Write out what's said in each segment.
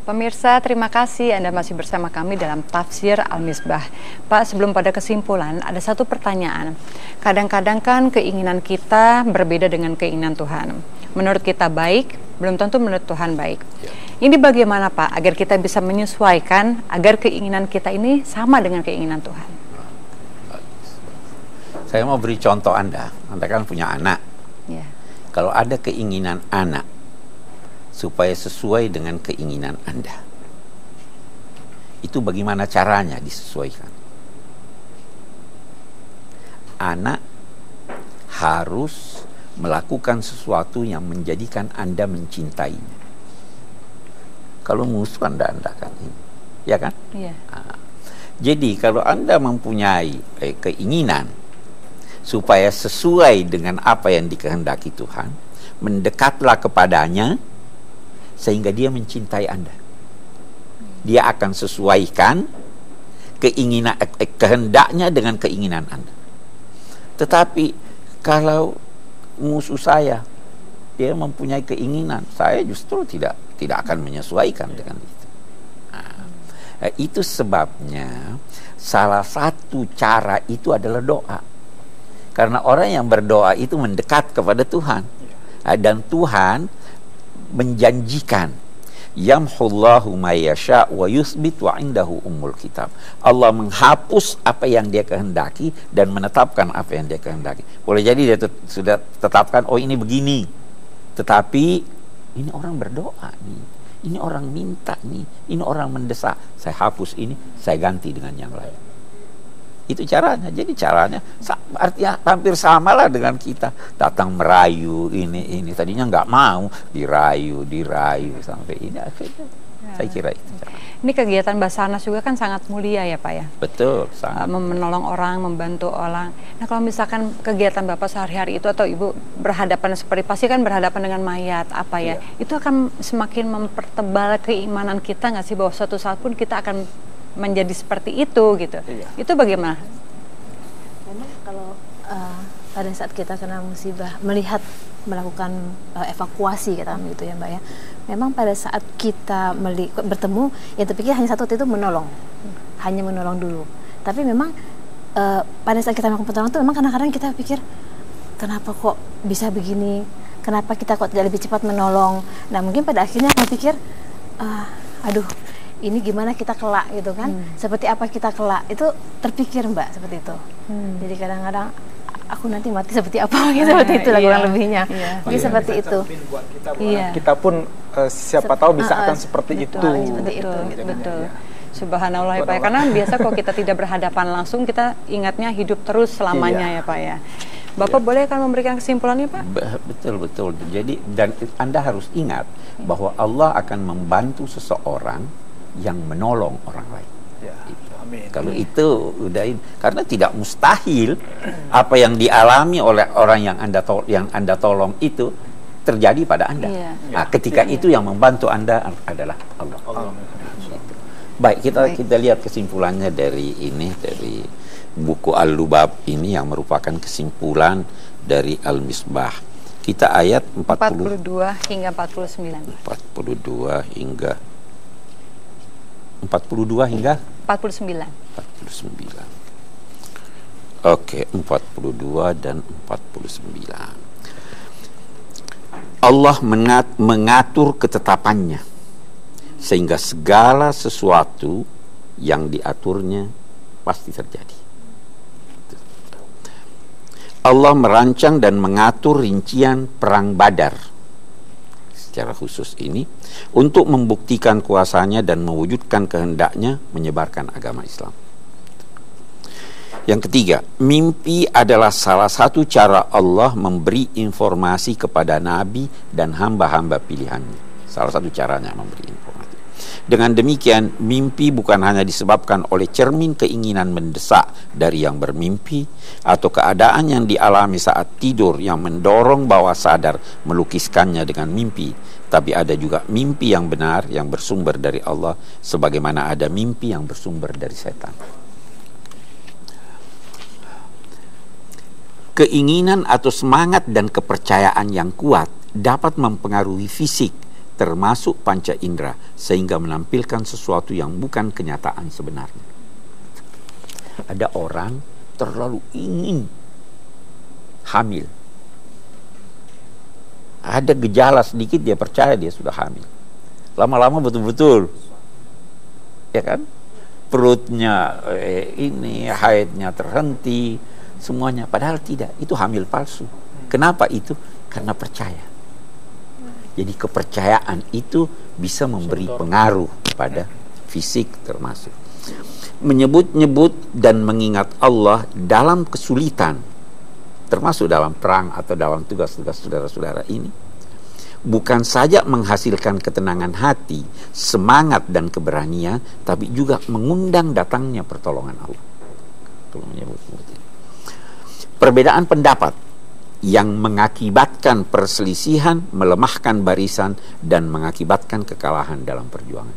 Pemirsa, terima kasih Anda masih bersama kami dalam Tafsir Al-Misbah. Pak, sebelum pada kesimpulan, ada satu pertanyaan. Kadang-kadang kan keinginan kita berbeda dengan keinginan Tuhan. Menurut kita baik, belum tentu menurut Tuhan baik. Ini bagaimana Pak, agar kita bisa menyesuaikan, agar keinginan kita ini sama dengan keinginan Tuhan? Saya mau beri contoh Anda kan punya anak. Ya. Kalau ada keinginan anak, supaya sesuai dengan keinginan Anda, itu bagaimana caranya disesuaikan? Anak harus melakukan sesuatu yang menjadikan Anda mencintainya. Kalau musuh Anda kan, ya kan? Iya. Jadi kalau Anda mempunyai keinginan supaya sesuai dengan apa yang dikehendaki Tuhan, mendekatlah kepadanya sehingga dia mencintai Anda. Dia akan sesuaikan keinginan kehendaknya dengan keinginan Anda. Tetapi kalau musuh saya, dia mempunyai keinginan, saya justru tidak akan menyesuaikan dengan itu. Itu sebabnya salah satu cara itu adalah doa. Karena orang yang berdoa itu mendekat kepada Tuhan. Dan Tuhan menjanjikan, yamhullahu ma yasha wa yuthbit wa indahu ummul kitab. Allah menghapus apa yang dia kehendaki dan menetapkan apa yang dia kehendaki. Boleh jadi dia sudah tetapkan, oh ini begini, tetapi ini orang berdoa nih, ini orang minta nih, ini orang mendesak, saya hapus ini, saya ganti dengan yang lain. Itu caranya. Jadi caranya artinya hampir samalah dengan kita datang merayu ini tadinya nggak mau, dirayu sampai ini akhirnya. Saya kira itu. Ini kegiatan Basarnas juga kan sangat mulia ya Pak ya. Betul, sangat. Menolong orang, membantu orang. Nah kalau misalkan kegiatan Bapak sehari-hari itu atau Ibu berhadapan seperti pasti kan berhadapan dengan mayat apa ya, itu akan semakin mempertebal keimanan kita nggak sih, bahwa suatu saat pun kita akan menjadi seperti itu gitu. Itu bagaimana? Memang kalau pada saat kita kena musibah, melakukan evakuasi kata gitu ya Mbak ya. Memang pada saat kita bertemu, yang terpikir hanya satu, itu menolong. Hanya menolong dulu. Tapi memang pada saat kita melakukan pertolongan itu memang kadang-kadang kita pikir, kenapa kok bisa begini? Kenapa kita kok tidak lebih cepat menolong? Nah mungkin pada akhirnya aku pikir, aduh, ini gimana kita kelak gitu kan, seperti apa kita kelak, itu terpikir Mbak seperti itu. Jadi kadang-kadang aku nanti mati seperti apa gitu, seperti itu kurang lebihnya. Jadi seperti itu. Kita pun siapa tahu bisa akan seperti itu. Seperti itu, betul. Subhanallah ya Pak ya. Karena biasa kalau kita tidak berhadapan langsung, kita ingatnya hidup terus selamanya ya Pak ya. Bapak boleh kan memberikan kesimpulannya Pak? Betul. Jadi dan Anda harus ingat bahwa Allah akan membantu seseorang yang menolong orang lain. Amin. Kalau itu udah, karena tidak mustahil apa yang dialami oleh orang yang Anda tolong itu terjadi pada Anda. Nah, ketika itu yang membantu Anda adalah Allah. Baik, kita lihat kesimpulannya dari buku Al-Lubab ini yang merupakan kesimpulan dari Al-Misbah. Kita ayat 42 hingga 49. 42 hingga 49. Oke, 42 dan 49. Allah mengatur ketetapannya sehingga segala sesuatu yang diaturnya pasti terjadi. Allah merancang dan mengatur rincian perang Badar secara khusus ini untuk membuktikan kuasanya dan mewujudkan kehendaknya menyebarkan agama Islam. Yang ketiga, mimpi adalah salah satu cara Allah memberi informasi kepada Nabi dan hamba-hamba pilihannya. Salah satu caranya memberi informasi. Dengan demikian, mimpi bukan hanya disebabkan oleh cermin keinginan mendesak dari yang bermimpi atau keadaan yang dialami saat tidur yang mendorong bawah sadar melukiskannya dengan mimpi, tapi ada juga mimpi yang benar yang bersumber dari Allah, sebagaimana ada mimpi yang bersumber dari setan. Keinginan atau semangat dan kepercayaan yang kuat dapat mempengaruhi fisik termasuk panca indera, sehingga menampilkan sesuatu yang bukan kenyataan sebenarnya. Ada orang terlalu ingin hamil. Ada gejala sedikit dia percaya dia sudah hamil. Lama-lama betul-betul, ya kan? Perutnya ini, haidnya terhenti, semuanya. Padahal tidak, itu hamil palsu. Kenapa itu? Karena percaya. Jadi kepercayaan itu bisa memberi pengaruh pada fisik termasuk. Menyebut-nyebut dan mengingat Allah dalam kesulitan, termasuk dalam perang atau dalam tugas-tugas saudara-saudara ini, bukan saja menghasilkan ketenangan hati, semangat dan keberanian, tapi juga mengundang datangnya pertolongan Allah. Perbedaan pendapat yang mengakibatkan perselisihan, melemahkan barisan, dan mengakibatkan kekalahan dalam perjuangan.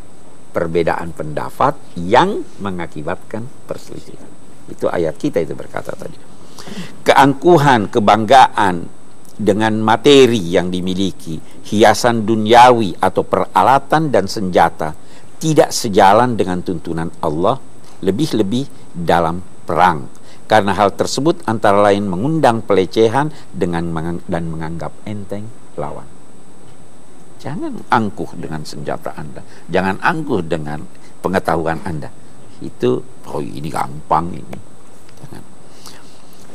Perbedaan pendapat yang mengakibatkan perselisihan. Itu ayat kita itu berkata tadi. Keangkuhan, kebanggaan dengan materi yang dimiliki, hiasan duniawi atau peralatan dan senjata, tidak sejalan dengan tuntunan Allah, lebih-lebih dalam perang. Karena hal tersebut antara lain mengundang pelecehan dan menganggap enteng lawan. Jangan angkuh dengan senjata Anda. Jangan angkuh dengan pengetahuan Anda. Itu, oh ini gampang ini. Jangan.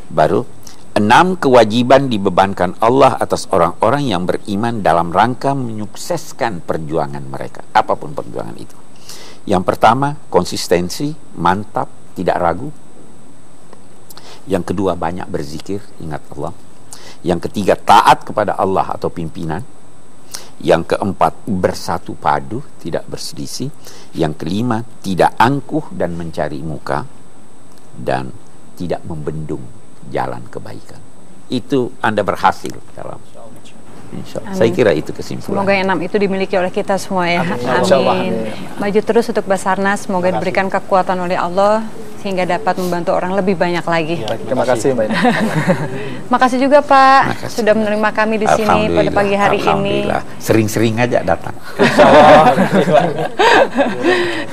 Baru, 6 kewajiban dibebankan Allah atas orang-orang yang beriman dalam rangka menyukseskan perjuangan mereka. Apapun perjuangan itu. Yang pertama, konsistensi, mantap, tidak ragu. Yang kedua, banyak berzikir, ingat Allah. Yang ketiga, taat kepada Allah atau pimpinan. Yang keempat, bersatu padu, tidak berselisih. Yang kelima, tidak angkuh dan mencari muka. Dan tidak membendung jalan kebaikan. Itu Anda berhasil dalam, insya Allah. Saya kira itu kesimpulan. Semoga yang 6 itu dimiliki oleh kita semua ya. Amin. Maju terus untuk Basarnas. Semoga diberikan kekuatan oleh Allah sehingga dapat membantu orang lebih banyak lagi. Terima kasih Mbak Ina. Makasih juga Pak sudah menerima kami di sini pada pagi hari ini. Sering-sering aja datang.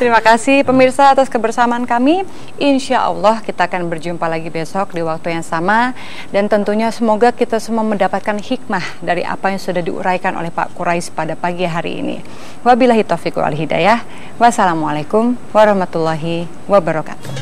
Terima kasih pemirsa atas kebersamaan kami. Insya Allah kita akan berjumpa lagi besok di waktu yang sama. Dan tentunya semoga kita semua mendapatkan hikmah dari apa yang sudah diuraikan oleh Pak Quraish pada pagi hari ini. Wabillahi taufiq wal hidayah. Wassalamualaikum warahmatullahi wabarakatuh.